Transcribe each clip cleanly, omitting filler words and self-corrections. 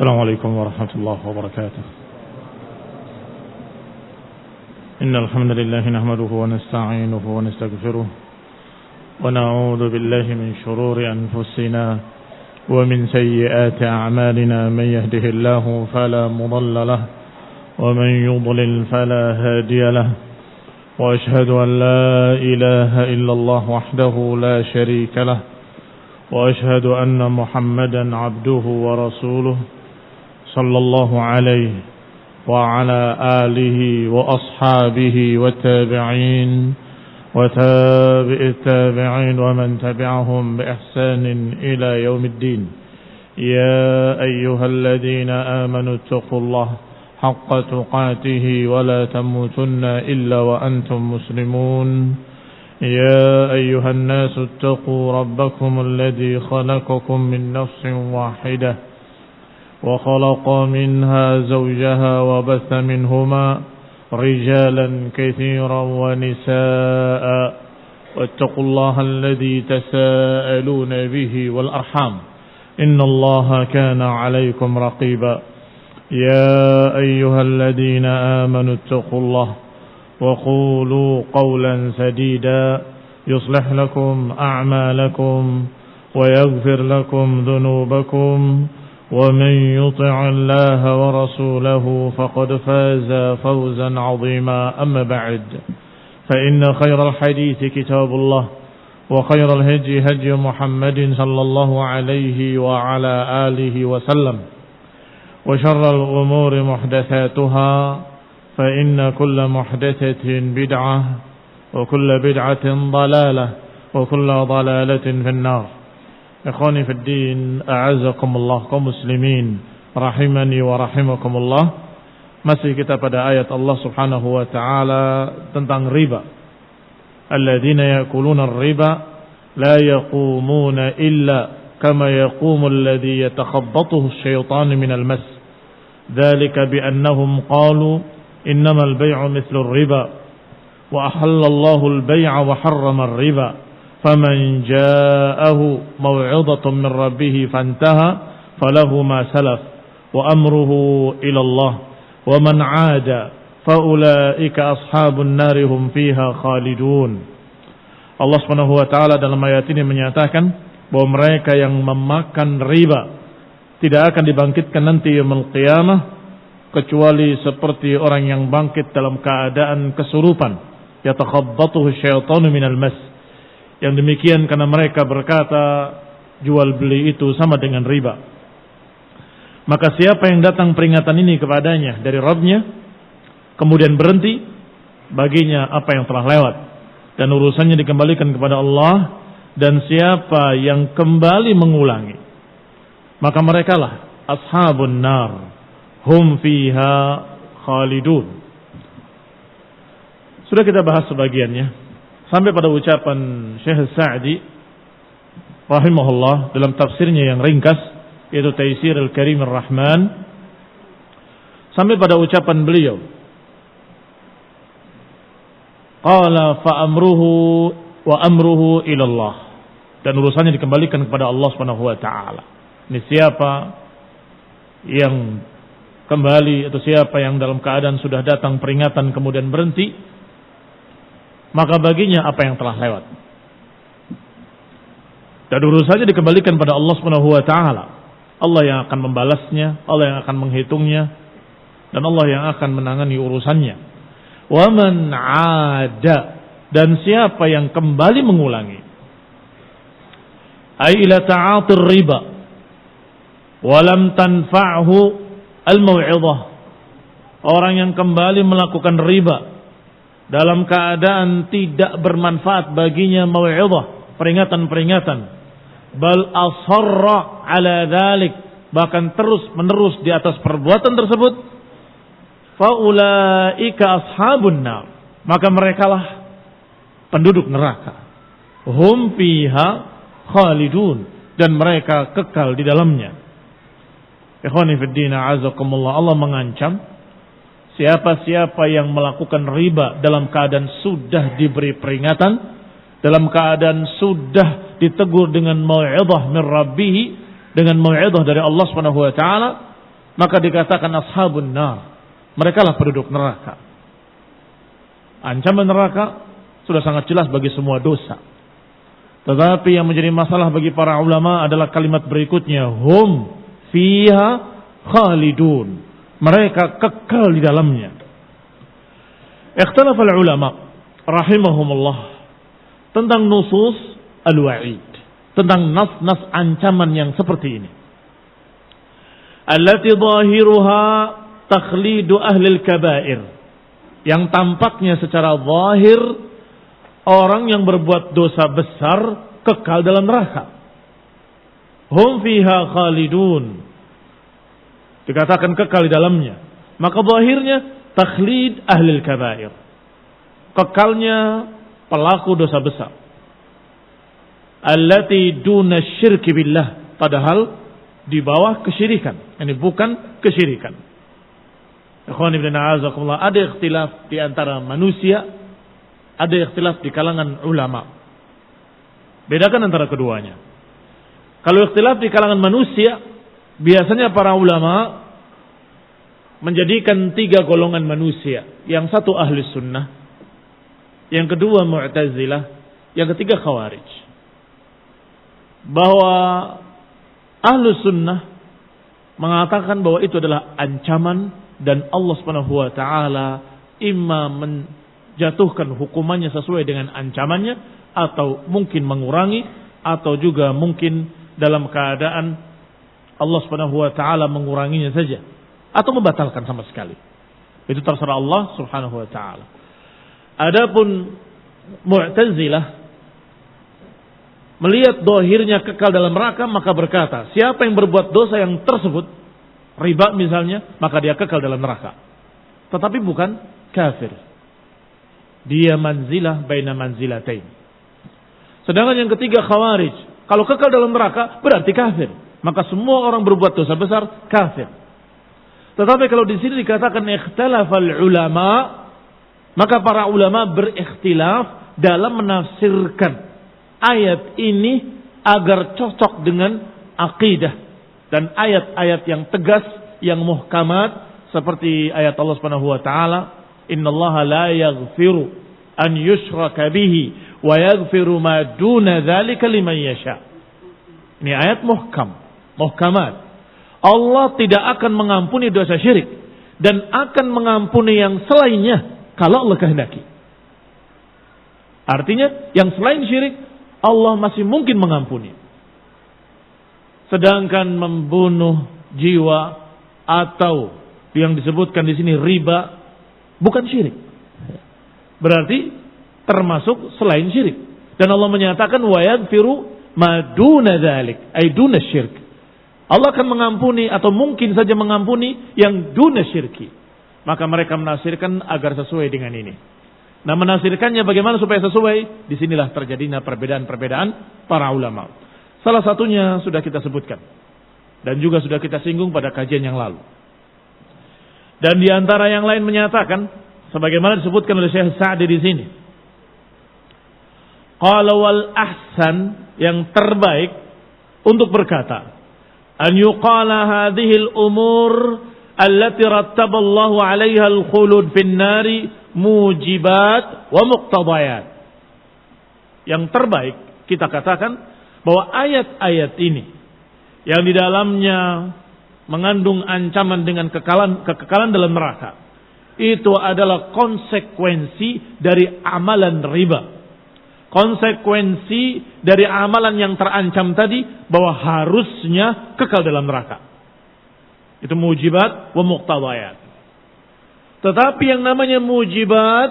السلام عليكم ورحمة الله وبركاته. إن الحمد لله نحمده ونستعينه ونستغفره ونعوذ بالله من شرور أنفسنا ومن سيئات أعمالنا. من يهده الله فلا مضل له ومن يضلل فلا هادي له. وأشهد أن لا إله إلا الله وحده لا شريك له. وأشهد أن محمدا عبده ورسوله صلى الله عليه وعلى آله وأصحابه والتابعين وتابع التابعين ومن تبعهم بإحسان إلى يوم الدين. يا أيها الذين آمنوا اتقوا الله حق تقاته ولا تموتن إلا وأنتم مسلمون. يا أيها الناس اتقوا ربكم الذي خلقكم من نفس واحدة وخلق منها زوجها وبث منهما رجالا كثيرا ونساء واتقوا الله الذي تساءلون به والأرحام إن الله كان عليكم رقيبا. يا أيها الذين آمنوا اتقوا الله وقولوا قولا سديدا يصلح لكم أعمالكم ويغفر لكم ذنوبكم ومن يطع الله ورسوله فقد فاز فوزا عظيما. أما بعد فإن خير الحديث كتاب الله وخير الهدي هدي محمد صلى الله عليه وعلى آله وسلم وشر الأمور محدثاتها فإن كل محدثة بدعة وكل بدعة ضلالة وكل ضلالة في النار. Ikhwani fid din, a'azakumullah kaum muslimin rahimani wa rahimakumullah. Masih kita pada ayat Allah Subhanahu wa taala tentang riba. Alladzina ya'kuluna ar-riba la yaqumuna illa kama yaqumu alladhi yatakhabbathu asy-syaitanu minal mas. Dzalika bi annahum qalu innamal bay'u mithlu ar-riba wa ahallallahu al-bay'a wa harrama ar-riba. فمن جاءه موعظة من ربه فانتهى فله ما سلف وأمره إلى الله ومن عاد فأولئك أصحاب النار هم فيها خالدون. Allah Subhanahu wa taala dalam ayat ini menyatakan bahwa mereka yang memakan riba tidak akan dibangkitkan nanti yaumul qiyamah kecuali seperti orang yang bangkit dalam keadaan kesurupan, yatakhabbathu syaitanu minal mas. Yang demikian karena mereka berkata jual beli itu sama dengan riba. Maka siapa yang datang peringatan ini kepadanya dari Rabbnya kemudian berhenti, baginya apa yang telah lewat dan urusannya dikembalikan kepada Allah. Dan siapa yang kembali mengulangi, maka merekalah ashabun nar hum fiha khalidun. Sudah kita bahas sebagiannya sampai pada ucapan Syekh Sa'di rahimahullah dalam tafsirnya yang ringkas, yaitu Taisir Al-Karim Ar-Rahman, sampai pada ucapan beliau qala fa amruhu wa amruhu ila Allah, dan urusannya dikembalikan kepada Allah Subhanahu wa taala. Ini siapa yang kembali atau siapa yang dalam keadaan sudah datang peringatan kemudian berhenti, maka baginya apa yang telah lewat dan urusannya dikembalikan pada Allah Subhanahu wa taala. Allah yang akan membalasnya, Allah yang akan menghitungnya, dan Allah yang akan menangani urusannya. Wa man 'ada, dan siapa yang kembali mengulangi, ay ila ta'atir riba wa lam tanfa'hu al-mau'izah, orang yang kembali melakukan riba dalam keadaan tidak bermanfaat baginya mau'izah, peringatan-peringatan, bal asarra ala dzalik, bahkan terus menerus di atas perbuatan tersebut, faulaika ashabun nar, maka merekalah penduduk neraka, hum fiha khalidun, dan mereka kekal di dalamnya. Ikhwani fid din, a'azakumullah, Allah mengancam siapa-siapa yang melakukan riba dalam keadaan sudah diberi peringatan, dalam keadaan sudah ditegur dengan mau'izah min rabbih, dengan mau'izah dari Allah Subhanahu wa taala, maka dikatakan ashabun nar. Mereka lah penduduk neraka. Ancaman neraka sudah sangat jelas bagi semua dosa. Tetapi yang menjadi masalah bagi para ulama adalah kalimat berikutnya, hum fiha khalidun. Mereka kekal di dalamnya. Ikhtalafal ulama rahimahumullah tentang nusus al-wa'id, tentang nas-nas ancaman yang seperti ini. Allati zahiruha takhlidu ahlil kabair. Yang tampaknya secara zahir orang yang berbuat dosa besar kekal dalam neraka. Hum fiha khalidun. Dikatakan kekal di dalamnya. Maka zahirnya takhlid ahlil kabair. Kekalnya pelaku dosa besar. Allati duna syirki billah. Padahal di bawah kesyirikan. Ini bukan kesyirikan. Ikhwan ibn a'azakumullah, ada ikhtilaf di antara manusia, ada ikhtilaf di kalangan ulama. Bedakan antara keduanya. Kalau ikhtilaf di kalangan manusia, biasanya para ulama menjadikan 3 golongan manusia. Yang satu ahli sunnah, yang kedua mu'tazilah, yang ketiga khawarij. Bahwa ahli sunnah mengatakan bahwa itu adalah ancaman dan Allah Subhanahu wa taala imma menjatuhkan hukumannya sesuai dengan ancamannya atau mungkin mengurangi atau juga mungkin dalam keadaan Allah Subhanahu wa taala menguranginya saja atau membatalkan sama sekali. Itu terserah Allah Subhanahu wa taala. Adapun Mu'tazilah melihat dohirnya kekal dalam neraka, maka berkata, siapa yang berbuat dosa yang tersebut, riba misalnya, maka dia kekal dalam neraka. Tetapi bukan kafir. Dia manzilah baina manzilatain. Sedangkan yang ketiga khawarij, kalau kekal dalam neraka berarti kafir. Maka semua orang berbuat dosa besar kafir. Tetapi kalau di sini dikatakan ikhtalafal ulama, maka para ulama berikhtilaf dalam menafsirkan ayat ini agar cocok dengan akidah dan ayat-ayat yang tegas, yang muhkamat, seperti ayat Allah Subhanahu wa taala, "Innallaha la yaghfiru an yushraka bihi wa yaghfiru ma duna dzalika liman yasha." Ini ayat muhkamat. Allah tidak akan mengampuni dosa syirik dan akan mengampuni yang selainnya kalau Allah kehendaki. Artinya yang selain syirik Allah masih mungkin mengampuni. Sedangkan membunuh jiwa atau yang disebutkan di sini riba bukan syirik. Berarti termasuk selain syirik. Dan Allah menyatakan wa yaghfiru ma duna dzalik, ay duna syirk. Allah akan mengampuni atau mungkin saja mengampuni yang duna syirki. Maka mereka menafsirkan agar sesuai dengan ini. Nah, menafsirkannya bagaimana supaya sesuai? Disinilah terjadinya perbedaan-perbedaan para ulama. Salah satunya sudah kita sebutkan. Dan juga sudah kita singgung pada kajian yang lalu. Dan di antara yang lain menyatakan, sebagaimana disebutkan oleh Syekh Sa'di di sini. Qala wal ahsan, yang terbaik untuk berkata, an yuqala hadhihi al-umur allati rattaballahu 'alayha al-khulud fin nari mujibat wa muqtadayat. Yang terbaik kita katakan bahwa ayat-ayat ini yang di dalamnya mengandung ancaman dengan kekekalan dalam neraka, itu adalah konsekuensi dari amalan riba. Konsekuensi dari amalan yang terancam tadi bahwa harusnya kekal dalam neraka. Itu mujibat wa muqtadayat. Tetapi yang namanya mujibat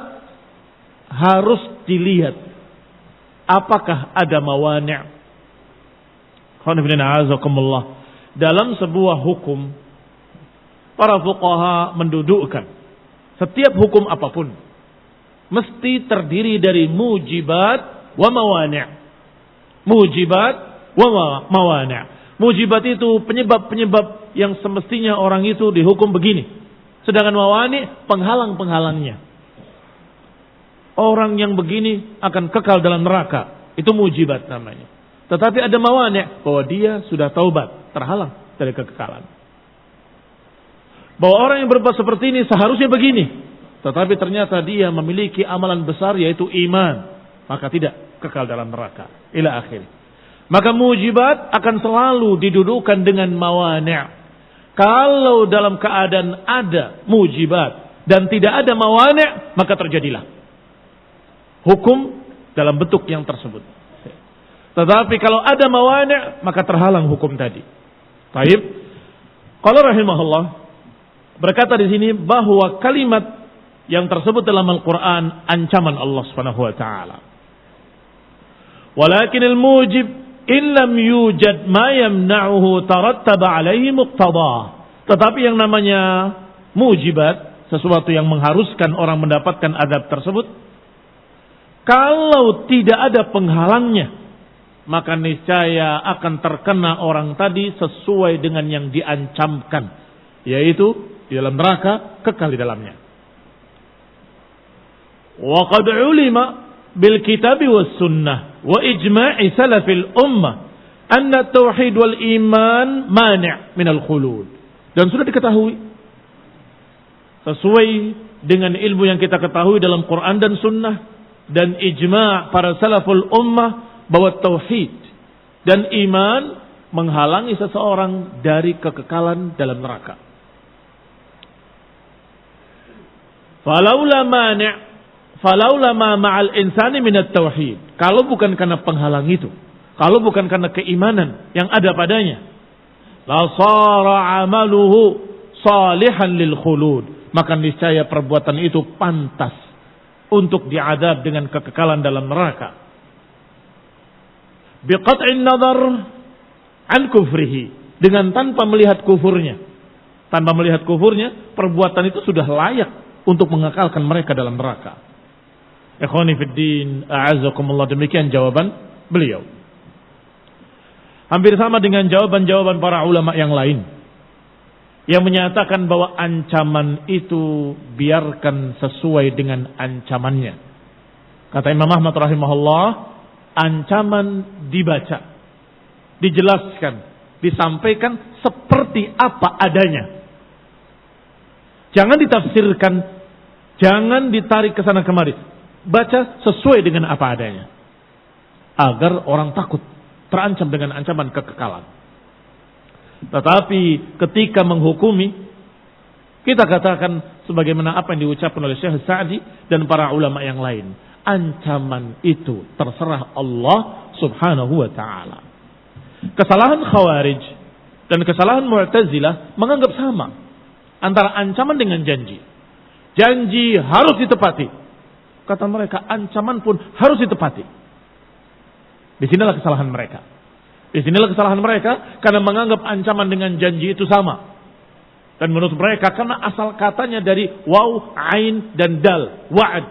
harus dilihat apakah ada mawani'. Dalam sebuah hukum, para fuqaha mendudukkan setiap hukum apapun mesti terdiri dari mujibat wa mawani'. Mujibat wa mawani'. Mujibat itu penyebab-penyebab yang semestinya orang itu dihukum begini. Sedangkan mawani' penghalang-penghalangnya. Orang yang begini akan kekal dalam neraka. Itu mujibat namanya. Tetapi ada mawani' bahwa dia sudah taubat, terhalang dari kekekalan. bahwa orang yang berbuat seperti ini seharusnya begini, tetapi ternyata dia memiliki amalan besar yaitu iman, maka tidak kekal dalam neraka ila akhir. Maka mujibat akan selalu didudukan dengan mawani'. Kalau dalam keadaan ada mujibat dan tidak ada mawani', maka terjadilah hukum dalam bentuk yang tersebut. Tetapi kalau ada mawani', maka terhalang hukum tadi. Baik. Qala rahimahullah, berkata di sini bahwa kalimat yang tersebut dalam Al-Quran ancaman Allah Subhanahu wa taala. Walakinil mujib in lam yujad ma yamna'uhu tarattaba alaihi muqtadah. Tetapi yang namanya mujibat, sesuatu yang mengharuskan orang mendapatkan adab tersebut, kalau tidak ada penghalangnya, maka niscaya akan terkena orang tadi sesuai dengan yang diancamkan, yaitu di dalam neraka, kekal di dalamnya. Wa qad ulima bil kitab was sunnah wa ijma'i salafil ummah anna tauhid wal iman mani' min al khulud. Dan sudah diketahui sesuai dengan ilmu yang kita ketahui dalam Quran dan sunnah dan ijma' para salaful ummah bahwa tauhid dan iman menghalangi seseorang dari kekekalan dalam neraka. Falaula ma ma'al insani minat tauhid. Kalau bukan karena penghalang itu, kalau bukan karena keimanan yang ada padanya, la sara amaluhu salihan lil khulud. Maka niscaya perbuatan itu pantas untuk diadab dengan kekekalan dalam neraka. Biqat'in nadhar an kufrihi. Dengan tanpa melihat kufurnya. Tanpa melihat kufurnya, perbuatan itu sudah layak untuk mengekalkan mereka dalam neraka. Ikhwani fid din, a'azzakumullah, demikian jawaban beliau. Hampir sama dengan jawaban-jawaban para ulama yang lain yang menyatakan bahwa ancaman itu biarkan sesuai dengan ancamannya. Kata Imam Ahmad rahimahullah, ancaman dibaca, dijelaskan, disampaikan seperti apa adanya. Jangan ditafsirkan, jangan ditarik ke sana kemari. Baca sesuai dengan apa adanya. Agar orang takut, terancam dengan ancaman kekekalan. Tetapi ketika menghukumi, kita katakan sebagaimana apa yang diucapkan oleh Syekh Sa'di dan para ulama yang lain. Ancaman itu terserah Allah Subhanahu wa ta'ala. Kesalahan Khawarij dan kesalahan Mu'tazilah menganggap sama antara ancaman dengan janji. Janji harus ditepati. Kata mereka, ancaman pun harus ditepati. Disinilah kesalahan mereka. Disinilah kesalahan mereka karena menganggap ancaman dengan janji itu sama. Dan menurut mereka karena asal katanya dari waw, ain dan dal, wa'ad.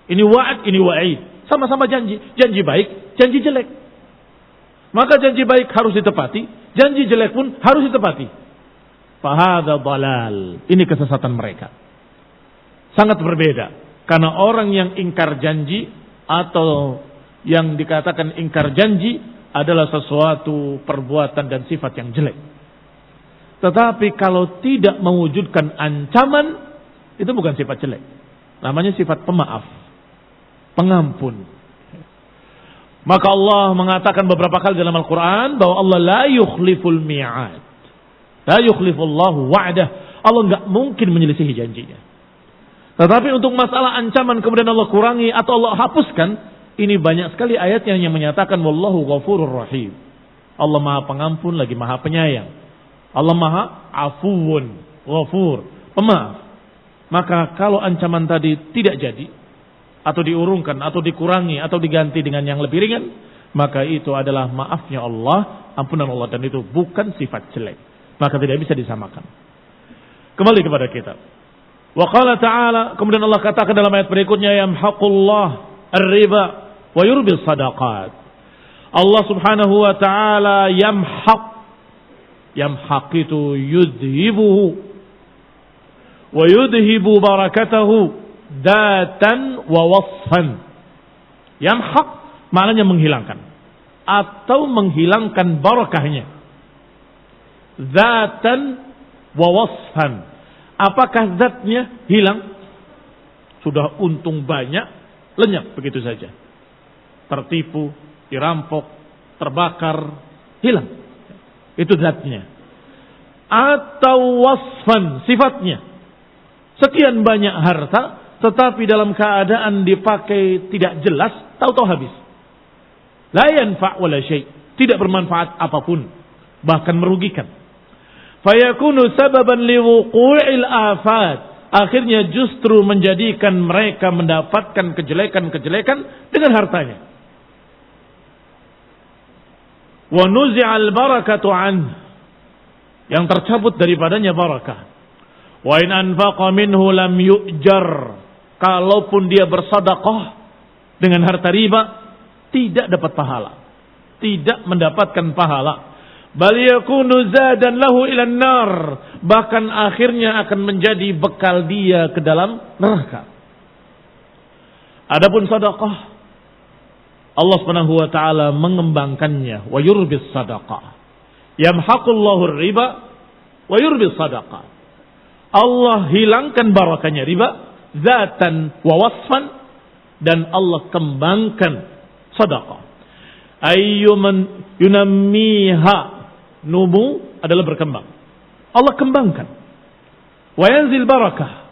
Ini wa'ad, ini wa'id. Sama-sama janji. Janji baik, janji jelek. Maka janji baik harus ditepati, janji jelek pun harus ditepati. Fahadha dalal. Ini kesesatan mereka. Sangat berbeda. Karena orang yang ingkar janji atau yang dikatakan ingkar janji adalah sesuatu perbuatan dan sifat yang jelek. Tetapi kalau tidak mewujudkan ancaman, itu bukan sifat jelek. Namanya sifat pemaaf, pengampun. Maka Allah mengatakan beberapa kali dalam Al-Quran bahwa Allah la yukhliful mi'ad. La yukhlifullahu wa'dah. Allah enggak mungkin menyelisihi janjinya. Tetapi untuk masalah ancaman kemudian Allah kurangi atau Allah hapuskan, ini banyak sekali ayatnya yang menyatakan wallahu ghafurur rahim. Allah Maha Pengampun lagi Maha Penyayang. Allah Maha Afuwun, Ghafur, Pemaaf. Maka kalau ancaman tadi tidak jadi atau diurungkan atau dikurangi atau diganti dengan yang lebih ringan, maka itu adalah maafnya Allah, ampunan Allah, dan itu bukan sifat jelek. Maka tidak bisa disamakan. Kembali kepada kitab. Wa qala ta'ala, kemudian Allah katakan dalam ayat berikutnya, yamhaqullah ar-riba wa yurbi sadaqat. Allah Subhanahu wa ta'ala yamhaq itu yudhibuhu wa yudhibu barakatahu datan wa wasfan. Yamhaq maknanya menghilangkan atau menghilangkan barakahnya. Datan wa wasfan, Apakah zatnya hilang? Sudah untung banyak, lenyap begitu saja. Tertipu, dirampok, terbakar, hilang. Itu zatnya. Atau wasfan, sifatnya. Sekian banyak harta, tetapi dalam keadaan dipakai tidak jelas, tahu-tahu habis. La yanfa' wala syai', tidak bermanfaat apapun, bahkan merugikan. Fayakunu sababan liwuqu'il afat. Akhirnya justru menjadikan mereka mendapatkan kejelekan-kejelekan dengan hartanya. Wa nuzi'al barakatu anhu, yang tercabut daripadanya barakah. Wa in anfaqa minhu lam yu'jar, kalaupun dia bersedekah dengan harta riba tidak dapat pahala, tidak mendapatkan pahala. Bal yakunu zadan lahu ilan nar, bahkan akhirnya akan menjadi bekal dia ke dalam neraka. Adapun sedekah, Allah Subhanahu wa taala mengembangkannya, wa yurbis sadaqah. Yamhaqullahu riba wa yurbis sadaqah. Allah hilangkan barakahnya riba zatan wa wasfan, dan Allah kembangkan sedekah. Ayyuman yunammiha, numu adalah berkembang. Allah kembangkan. Wa yanzil barakah,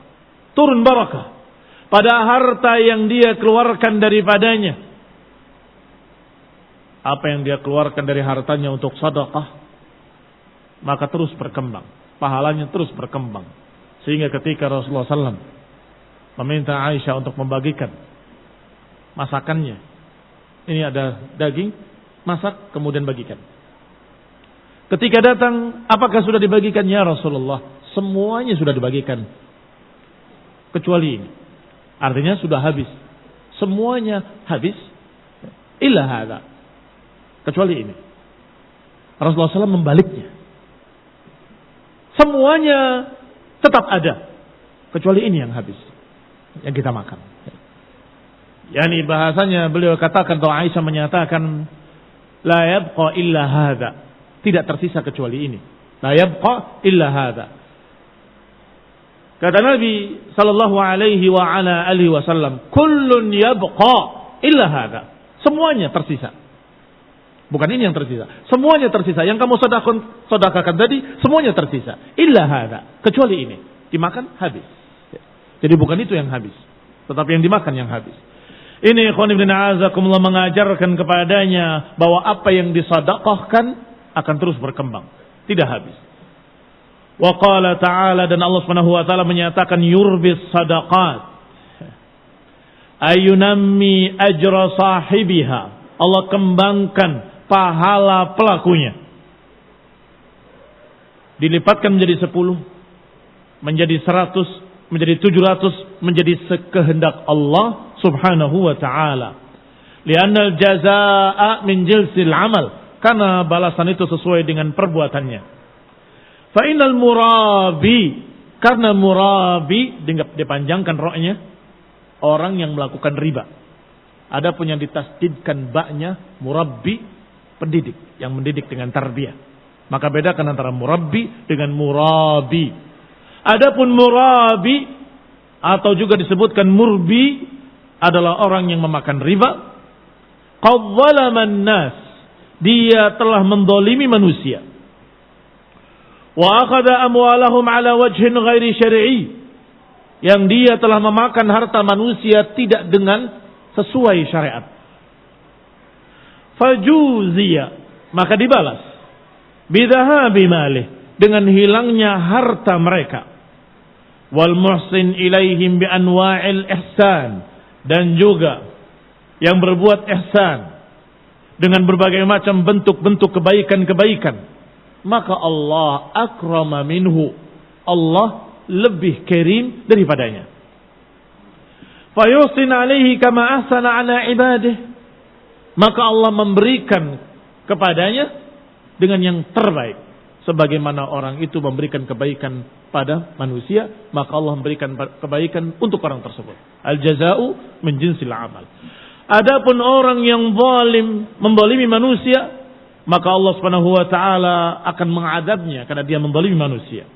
turun barakah pada harta yang dia keluarkan daripadanya. Apa yang dia keluarkan dari hartanya untuk sedekah, maka terus berkembang, pahalanya terus berkembang. Sehingga ketika Rasulullah SAW meminta Aisyah untuk membagikan masakannya, ini ada daging, masak kemudian bagikan. Ketika datang, apakah sudah dibagikan? Ya Rasulullah, semuanya sudah dibagikan kecuali ini. Artinya sudah habis, semuanya habis, illa hadza, kecuali ini. Rasulullah SAW membaliknya, semuanya tetap ada kecuali ini yang habis, yang kita makan. Yani bahasanya beliau katakan, atau Aisyah menyatakan, la yabqa illa hadza, tidak tersisa kecuali ini. La yabqa illa hadza. Kata Nabi sallallahu alaihi wa ala alihi wasallam, kullun yabqa illa hadza. Semuanya tersisa. Bukan ini yang tersisa. Semuanya tersisa. Yang kamu sedekahkan tadi, semuanya tersisa. Illa hadza. Kecuali ini. Dimakan, habis. Jadi bukan itu yang habis, tetapi yang dimakan yang habis. Ini ikhwan ibn a'azakumullah mengajarkan kepadanya bahwa apa yang disedekahkan akan terus berkembang, tidak habis. Wa qala ta'ala, dan Allah Subhanahu wa taala menyatakan yurbis sadaqat ayunammi ajra sahibiha. Allah kembangkan pahala pelakunya. Dilipatkan menjadi 10, menjadi 100, menjadi 700, menjadi sekehendak Allah Subhanahu wa taala. Li'anna al-jazaa'a min jinsil 'amal, karena balasan itu sesuai dengan perbuatannya. Fa innal murabi, karena murabi dipanjangkan roknya, orang yang melakukan riba. Adapun yang ditasdidkan baknya, murabbi, pendidik, yang mendidik dengan tarbiyah. Maka bedakan antara murabbi dengan murabi. Adapun murabi atau juga disebutkan murbi adalah orang yang memakan riba. Qad zalaman nas, dia telah mendolimi manusia. Wa akhadha amwalahum ala wajhin ghairi syar'i, yang dia telah memakan harta manusia tidak dengan sesuai syariat. Fajuziya, maka dibalas. Bidhahabi malih, dengan hilangnya harta mereka. Wal muhsin ilaihim bi anwa'il ihsan, dan juga yang berbuat ihsan dengan berbagai macam bentuk-bentuk kebaikan-kebaikan, maka Allah akrama minhu, Allah lebih karim daripadanya. Fayusin alaihi kama ahsana ala ibadih, maka Allah memberikan kepadanya dengan yang terbaik. Sebagaimana orang itu memberikan kebaikan pada manusia, maka Allah memberikan kebaikan untuk orang tersebut. Al-jaza'u min jinsil amal. Adapun orang yang zalim, menzalimi manusia, maka Allah Subhanahu wa taala akan mengadabnya karena dia menzalimi manusia.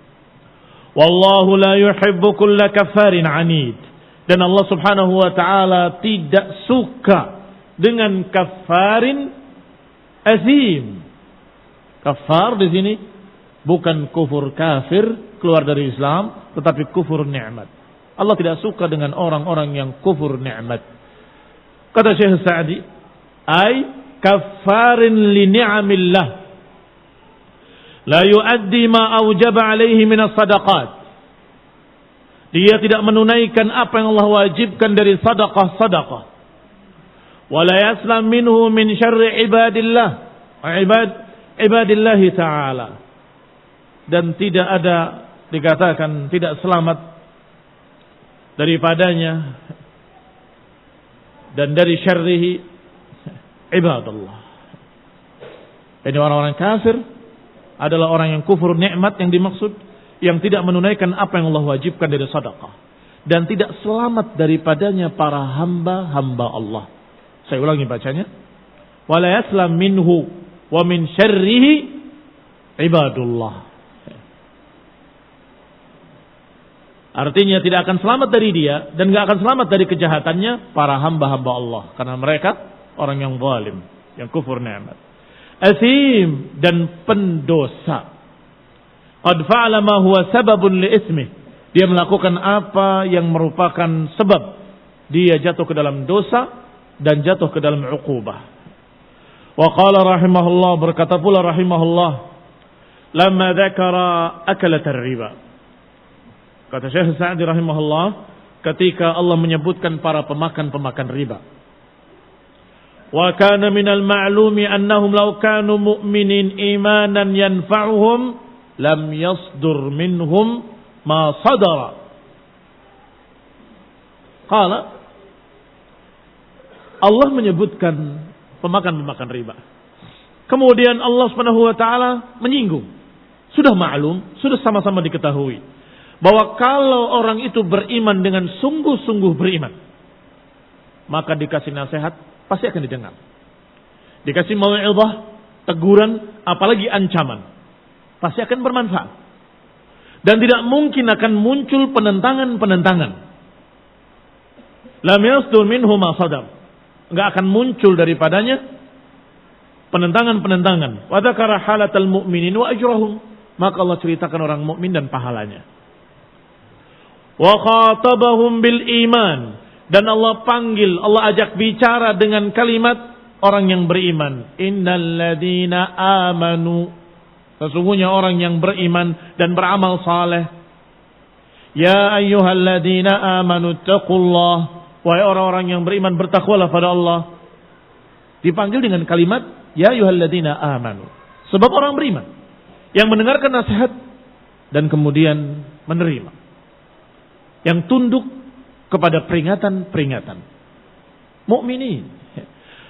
Wallahu la yuhibbu kulla kaffarin anid. Dan Allah Subhanahu wa taala tidak suka dengan kafarin azim. Kafar di sini bukan kufur kafir keluar dari Islam, tetapi kufur nikmat. Allah tidak suka dengan orang-orang yang kufur nikmat. Kata Syekh Sa'di, ay kafarin li ni'amillah, la yuaddi ma awjaba alaihi min as-sadaqat. Dia tidak menunaikan apa yang Allah wajibkan dari sedekah-sedekah. Wa la yaslam minhu min syarri ibadillah, ibadillah ta'ala. Dan tidak ada, dikatakan tidak selamat daripadanya dan dari syarrihi ibadallah. Ini orang-orang kafir adalah orang yang kufur nikmat yang dimaksud, yang tidak menunaikan apa yang Allah wajibkan dari sedekah, dan tidak selamat daripadanya para hamba-hamba Allah. Saya ulangi bacanya. Wala yaslam minhu wa min syarrihi ibadullah. Artinya tidak akan selamat dari dia dan tidak akan selamat dari kejahatannya para hamba-hamba Allah, karena mereka orang yang zalim, yang kufur nikmat. Asim, dan pendosa. Qad fa'ala ma huwa sababun li ismih. Dia melakukan apa yang merupakan sebab dia jatuh ke dalam dosa dan jatuh ke dalam uqubah. Wa qala rahimahullah, berkata pula rahimahullah, lamma dzakara akalat ar-riba. Kata Syekh Sa'di rahimahullah, ketika Allah menyebutkan para pemakan riba. Wa kana minal ma'lumi annahum law kanu mu'minin imanan yanfa'uhum lam yasdur minhum ma sadara. Qala, Allah menyebutkan pemakan riba. Kemudian Allah Subhanahu wa taala menyinggung. Sudah maklum, sudah sama-sama diketahui bahwa kalau orang itu beriman dengan sungguh-sungguh beriman, maka dikasih nasihat pasti akan didengar. Dikasih mau'izah, teguran, apalagi ancaman, pasti akan bermanfaat. Dan tidak mungkin akan muncul penentangan-penentangan. Lam yasdur minhu ma sadar. Enggak akan muncul daripadanya penentangan-penentangan. Wa dzakara halatal mu'minin wa ajrahum. Maka Allah ceritakan orang mukmin dan pahalanya. Wa khatabahum bil iman. Dan Allah panggil, Allah ajak bicara dengan kalimat orang yang beriman. Innal ladzina amanu. Sesungguhnya orang yang beriman dan beramal saleh. Ya ayyuhalladzina amanu taqullah. Wahai orang-orang yang beriman, bertakwalah pada Allah. Dipanggil dengan kalimat ya ayyuhalladzina amanu. Sebab orang beriman yang mendengarkan nasihat dan kemudian menerima, yang tunduk kepada peringatan-peringatan. Mukminin.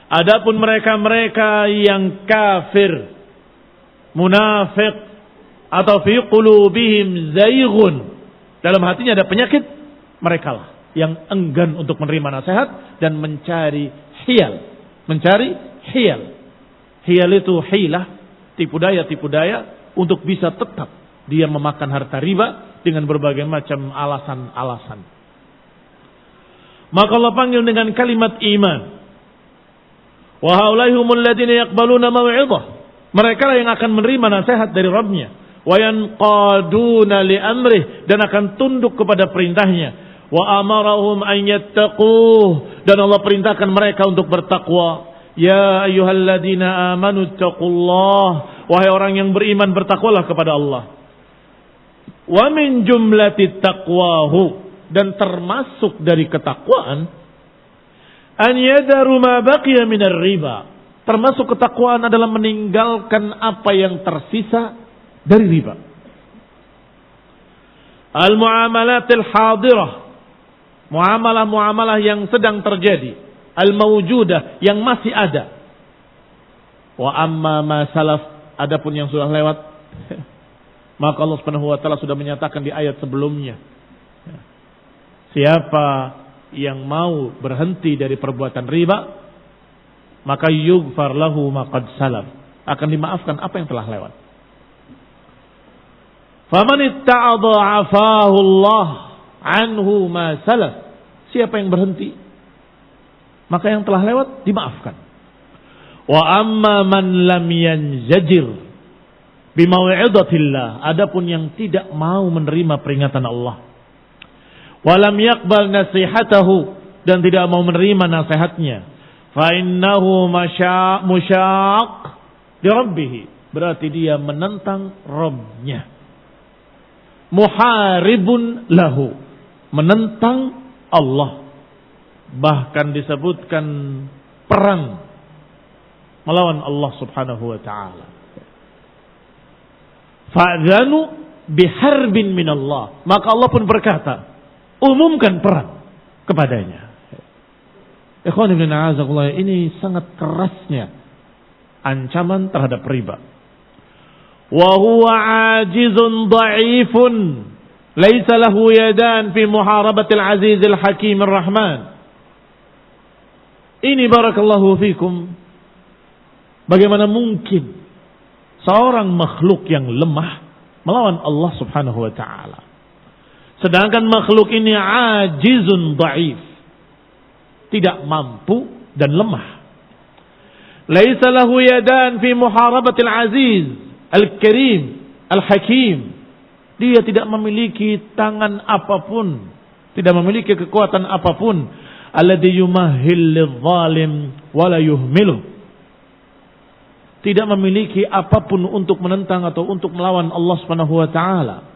Adapun mereka-mereka yang kafir, munafik, atau fi qulubihim zaighun, dalam hatinya ada penyakit, merekalah yang enggan untuk menerima nasihat dan mencari hiyal. Mencari hiyal. Hiyal itu hilah, tipu daya untuk bisa tetap dia memakan harta riba dengan berbagai macam alasan-alasan. Maka Allah panggil dengan kalimat iman. Wa haula'i humul ladzina yaqbaluna mau'izah. Mereka lah yang akan menerima nasihat dari Rabbnya. Wa yanqaduna li amrih, dan akan tunduk kepada perintahnya. Wa amarahum an yattaquh, dan Allah perintahkan mereka untuk bertakwa. Ya ayyuhalladzina amanu taqullah. Wahai orang yang beriman, bertakwalah kepada Allah. Wa min jumlatit taqwahu, dan termasuk dari ketakwaan, an yadaru ma baqiya minar riba. Termasuk ketakwaan adalah meninggalkan apa yang tersisa dari riba. Al-muamalatil hadirah, muamalah-muamalah yang sedang terjadi, al-mawjudah, yang masih ada. Wa amma ma salaf, adapun yang sudah lewat, maka Allah Subhanahu wa taala sudah menyatakan di ayat sebelumnya. Siapa yang mau berhenti dari perbuatan riba, maka yughfar lahu ma qad salaf, akan dimaafkan apa yang telah lewat. Faman itta'adha 'afahu Allah anhu ma salaf. Siapa yang berhenti, maka yang telah lewat dimaafkan. Wa amma man lam yanzajir bimau'idatillah, adapun yang tidak mau menerima peringatan Allah, wa lam yaqbal nasihatahu, dan tidak mau menerima nasihatnya, fa innahu musyaq li rabbih, berarti dia menentang Rabbnya. Muharibun lahu, menentang Allah. Bahkan disebutkan perang melawan Allah subhanahu wa ta'ala. Fa'adhanu biharbin minallah, maka Allah pun berkata, umumkan perang kepadanya. Ikhwan ibn a'azakullah, ini sangat kerasnya ancaman terhadap riba. Wa huwa ajizun dha'ifun laisa lahu yadan fi muharabatil azizil hakimir rahman. Ini barakallahu fikum, bagaimana mungkin seorang makhluk yang lemah melawan Allah subhanahu wa ta'ala, sedangkan makhluk ini ajizun dha'if, tidak mampu dan lemah. Laisa lahu yadan fi muharabatil aziz al-karim al-hakim. Dia tidak memiliki tangan apapun, tidak memiliki kekuatan apapun. Alladhi yumahhil lidh-dhalim wa la yuhmiluh. Tidak memiliki apapun untuk menentang atau untuk melawan Allah Subhanahu wa taala.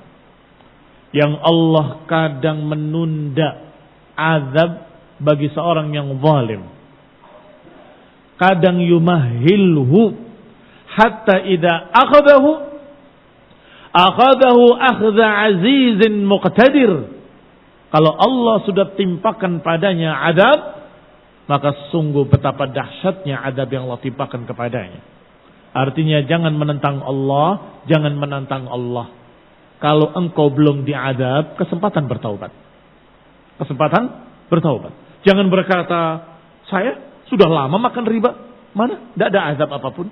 Yang Allah kadang menunda azab bagi seorang yang zalim. Kadang yumahhilhu hatta idza akhadahu akhdha azizin muqtadir. Kalau Allah sudah timpakan padanya adab, maka sungguh betapa dahsyatnya adab yang Allah timpakan kepadanya. Artinya jangan menentang Allah, jangan menantang Allah. Kalau engkau belum diadab, kesempatan bertaubat. Kesempatan bertaubat. Jangan berkata, saya sudah lama makan riba. Mana? Tidak ada azab apapun.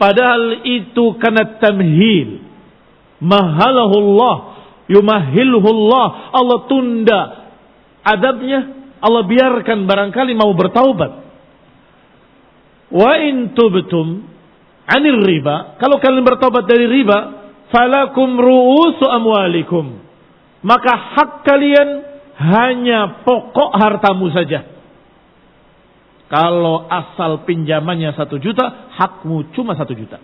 Padahal itu karena tamhil. Mahalahullah, yumahilhullah. Allah tunda adabnya, Allah biarkan barangkali mau bertaubat. Wa in tubtum anir riba, kalau kalian bertaubat dari riba, falakum ru'usu amwalikum, maka hak kalian hanya pokok hartamu saja. Kalau asal pinjamannya 1 juta, hakmu cuma 1 juta.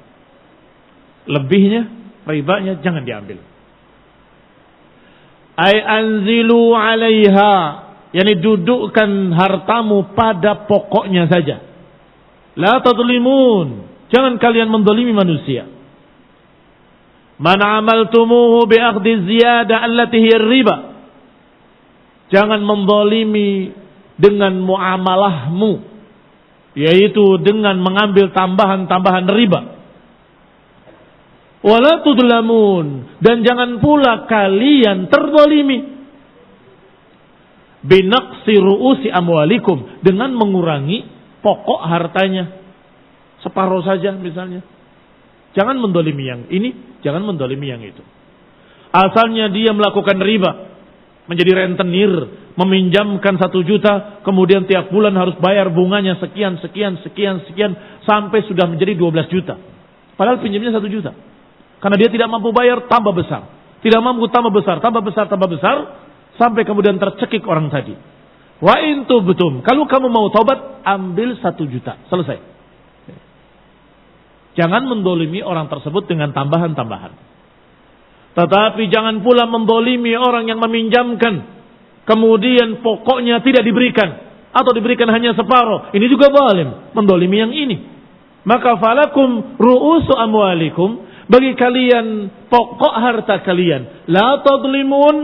Lebihnya, ribanya jangan diambil. Ay anzilu alaiha, yakni dudukkan hartamu pada pokoknya saja. La tadlimun, jangan kalian mendolimi manusia. Man amaltumuhu bi akhdhi ziyada allati hiya riba, jangan mendolimi dengan muamalahmu, yaitu dengan mengambil tambahan-tambahan riba. Wala tudlamun, dan jangan pula kalian terdolimi. Binaqsi ru'usi amwalikum, dengan mengurangi pokok hartanya. Separuh saja misalnya. Jangan mendolimi yang ini, jangan mendolimi yang itu. Asalnya dia melakukan riba, menjadi rentenir, meminjamkan 1 juta, kemudian tiap bulan harus bayar bunganya sekian, sampai sudah menjadi 12 juta. Padahal pinjamnya 1 juta. Karena dia tidak mampu bayar, tambah besar. Tidak mampu, tambah besar, sampai kemudian tercekik orang tadi. Wa in tubtum, kalau kamu mau taubat, ambil 1 juta. Selesai. Jangan mendolimi orang tersebut dengan tambahan-tambahan. Tetapi jangan pula mendolimi orang yang meminjamkan, kemudian pokoknya tidak diberikan, atau diberikan hanya separuh. Ini juga zalim, mendolimi yang ini. Maka falakum ru'usu amwalikum, bagi kalian pokok harta kalian. La tadlimun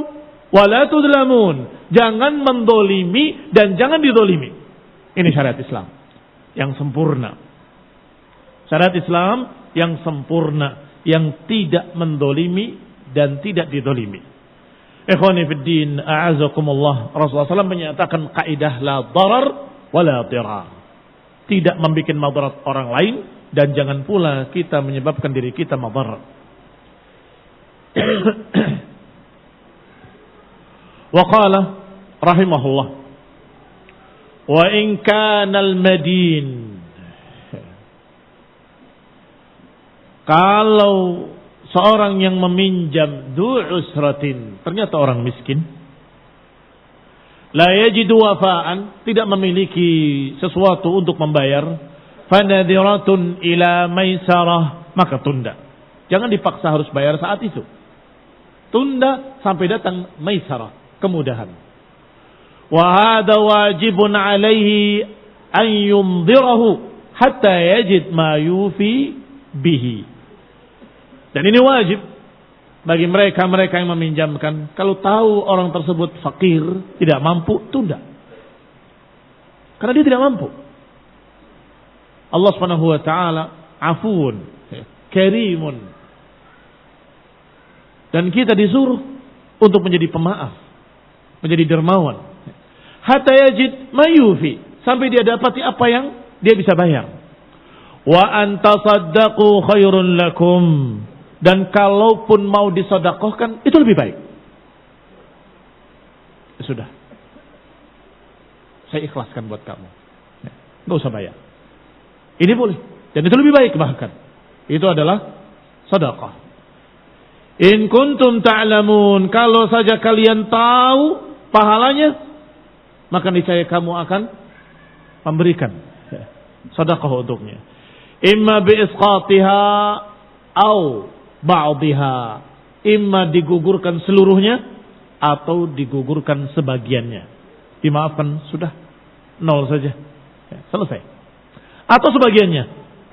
wa la tudlamun. Jangan mendolimi dan jangan didolimi. Ini syariat Islam yang sempurna. Syariat Islam yang sempurna, yang tidak mendolimi dan tidak didolimi. Ikhwani fid din, a'azakumullah. Rasulullah SAW menyatakan kaidah la darar wa la dirar. Tidak membuat madarat orang lain dan jangan pula kita menyebabkan diri kita madarat. Wa qala rahimahullah, wa in kana al-madin, kalau seorang yang meminjam du usratin, ternyata orang miskin, la yajidu wafaan, tidak memiliki sesuatu untuk membayar, fanadhiratun ila maisarah, maka tunda. Jangan dipaksa harus bayar saat itu. Tunda sampai datang maisarah, kemudahan. Wa hadha wajibun alaihi an yumdirahu hatta yajid ma yufi bihi. Dan ini wajib bagi mereka yang meminjamkan. Kalau tahu orang tersebut fakir, tidak mampu, tunda. Karena dia tidak mampu. Allah Subhanahu wa taala afuun, karimun. Dan kita disuruh untuk menjadi pemaaf, menjadi dermawan. Hatta yajid mayufi, sampai dia dapati apa yang dia bisa bayar. Wa antasaddaqu khairun lakum, dan kalaupun mau disedekahkan itu lebih baik. Sudah, saya ikhlaskan buat kamu, nggak usah bayar. Ini boleh, dan itu lebih baik bahkan. Itu adalah sedekah. In kuntum ta'lamun, kalau saja kalian tahu pahalanya, maka niscaya kamu akan memberikan sedekah untuknya. Imma bi isqatiha au ba'dihha, imma digugurkan seluruhnya atau digugurkan sebagiannya. Dimaafkan, sudah, nol saja, selesai. Atau sebagiannya,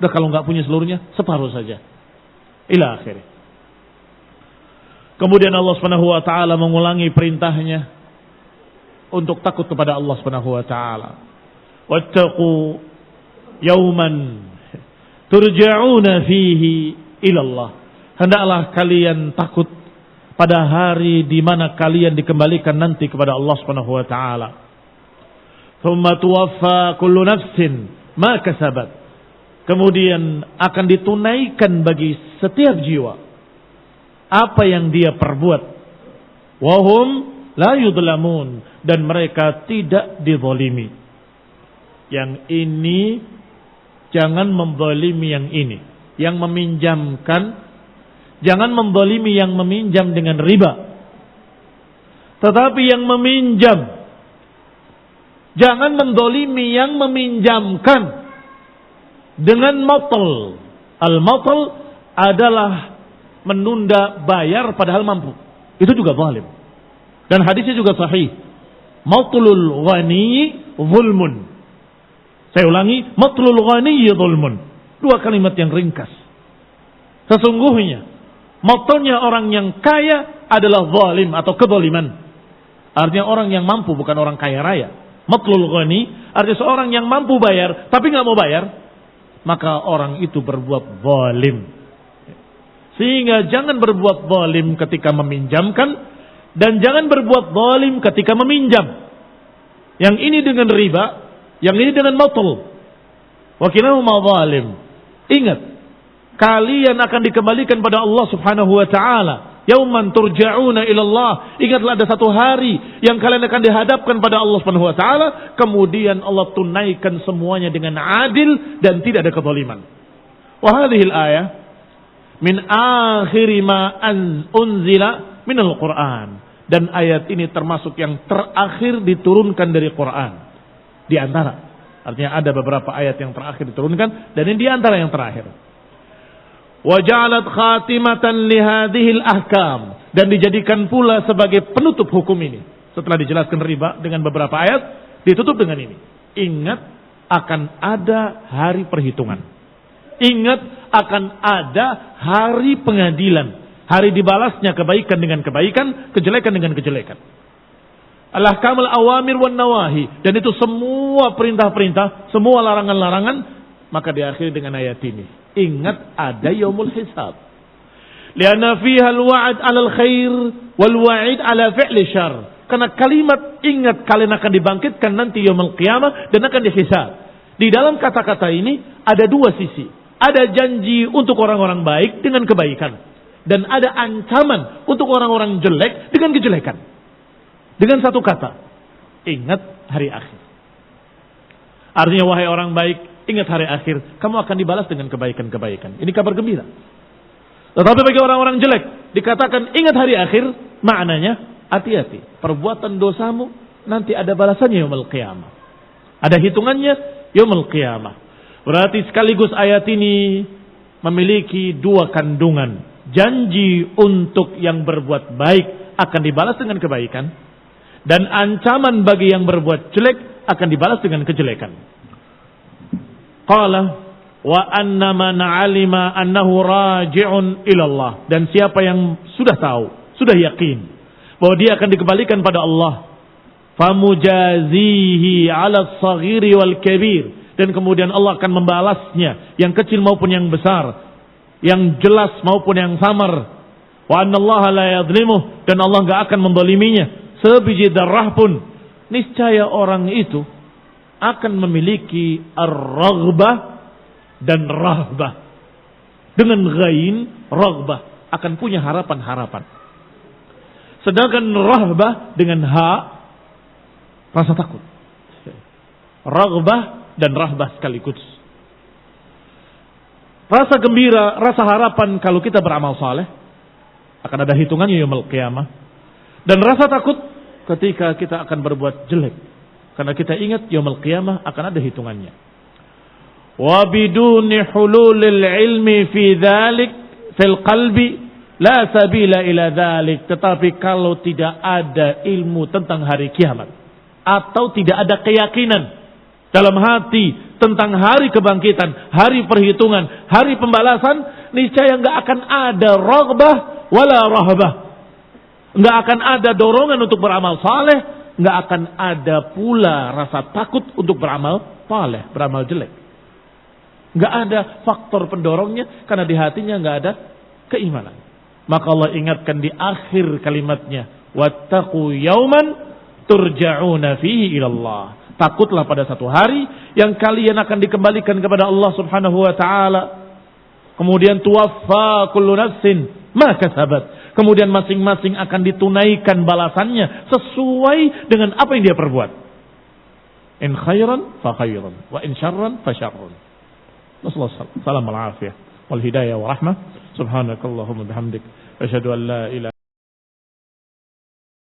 udah kalau nggak punya seluruhnya, separuh saja. Ila akhirnya. Kemudian Allah Subhanahu wa taala mengulangi perintahnya untuk takut kepada Allah Subhanahu wa taala. Wattaqu yawman turja'una fihi ila Allah. Hendaklah kalian takut pada hari di mana kalian dikembalikan nanti kepada Allah Subhanahu wa taala. Tsumma tuwaffa kullu nafsin ma kasabat. Kemudian akan ditunaikan bagi setiap jiwa apa yang dia perbuat. Wahum la yudlamun, dan mereka tidak dizalimi. Yang ini jangan menzalimi yang ini. Yang meminjamkan jangan menzalimi yang meminjam dengan riba. Tetapi yang meminjam jangan menzalimi yang meminjamkan dengan matal. Al-matal adalah menunda bayar padahal mampu. Itu juga zalim. Dan hadisnya juga sahih. Matlul ghani zulmun. Saya ulangi, matlul ghani zulmun. Dua kalimat yang ringkas. Sesungguhnya matlnya orang yang kaya adalah zalim atau kezaliman. Artinya orang yang mampu, bukan orang kaya raya. Matlul ghani artinya seorang yang mampu bayar tapi nggak mau bayar, maka orang itu berbuat zalim. Sehingga jangan berbuat zalim ketika meminjamkan, dan jangan berbuat zalim ketika meminjam. Yang ini dengan riba, yang ini dengan matal. Wa kilahuma zalim. Ingat, kalian akan dikembalikan pada Allah Subhanahu wa taala. Yauman turja'una ila Allah. Ingatlah ada satu hari yang kalian akan dihadapkan pada Allah Subhanahu wa taala, kemudian Allah tunaikan semuanya dengan adil dan tidak ada kezaliman. Wa hadhihi al-ayah min akhiri ma unzila minal Qur'an. Dan ayat ini termasuk yang terakhir diturunkan dari Qur'an. Di antara. Artinya ada beberapa ayat yang terakhir diturunkan, dan ini di antara yang terakhir. Wa ja'alat khatimatan li hadhil ahkam, dan dijadikan pula sebagai penutup hukum ini. Setelah dijelaskan riba dengan beberapa ayat, ditutup dengan ini. Ingat akan ada hari perhitungan. Ingat akan ada hari pengadilan. Hari dibalasnya kebaikan dengan kebaikan, kejelekan dengan kejelekan. Al-ahkamul awamir wan nawahi. Dan itu semua perintah-perintah, semua larangan-larangan. Maka diakhiri dengan ayat ini. Ingat ada yaumul hisab. Lianna fiha al-wa'ad alal khair wal wa'id ala fi'li syar. Karena kalimat ingat kalian akan dibangkitkan nanti yaumul qiyamah dan akan dihisab. Di dalam kata-kata ini ada dua sisi. ada janji untuk orang-orang baik dengan kebaikan. Dan ada ancaman untuk orang-orang jelek dengan kejelekan. Dengan satu kata, ingat hari akhir. Artinya wahai orang baik, ingat hari akhir, kamu akan dibalas dengan kebaikan-kebaikan. Ini kabar gembira. Tetapi bagi orang-orang jelek, dikatakan ingat hari akhir, maknanya hati-hati. Perbuatan dosamu nanti ada balasannya yaumul qiyamah. Ada hitungannya yaumul qiyamah. Berarti sekaligus ayat ini memiliki dua kandungan. Janji untuk yang berbuat baik akan dibalas dengan kebaikan. Dan ancaman bagi yang berbuat jelek akan dibalas dengan kejelekan. Qala wa anna man 'alima annahu raji'un ila Allah. Dan siapa yang sudah tahu, sudah yakin bahwa dia akan dikembalikan pada Allah, famujazihi 'ala as-saghiri wal kabir, dan kemudian Allah akan membalasnya yang kecil maupun yang besar, yang jelas maupun yang samar. Wa annallaha la yadhlimuh, dan Allah enggak akan mendoliminya sebiji darah pun. Niscaya orang itu akan memiliki ar-raghbah dan rahbah. Dengan ghain, raghbah, akan punya harapan-harapan. Sedangkan rahbah dengan ha, rasa takut. Raghbah dan rahbah sekaligus. Rasa gembira, rasa harapan kalau kita beramal saleh, akan ada hitungannya yaumul qiyamah. Dan rasa takut ketika kita akan berbuat jelek, karena kita ingat yaumul qiyamah akan ada hitungannya. Wa biduni hululil ilmi fi dzalik fil qalbi la sabila ila dzalik. Tetapi kalau tidak ada ilmu tentang hari kiamat, atau tidak ada keyakinan dalam hati tentang hari kebangkitan, hari perhitungan, hari pembalasan, niscaya enggak akan ada raghbah wala rahbah. Enggak akan ada dorongan untuk beramal saleh, enggak akan ada pula rasa takut untuk beramal saleh, beramal jelek. Enggak ada faktor pendorongnya karena di hatinya enggak ada keimanan. Maka Allah ingatkan di akhir kalimatnya, wattaqu yauman turja'una fihi ila Allah. Takutlah pada satu hari yang kalian akan dikembalikan kepada Allah Subhanahu wa taala. Kemudian tuwaffa kullu nafsin ma kasabat. Kemudian masing-masing akan ditunaikan balasannya sesuai dengan apa yang dia perbuat. In khairan fa khairan wa in syarran fa syarrun. Nasallallahu alaihi wasallam wal hidayah wa rahmah. Subhanakallahumma bihamdik asyhadu an la ilaha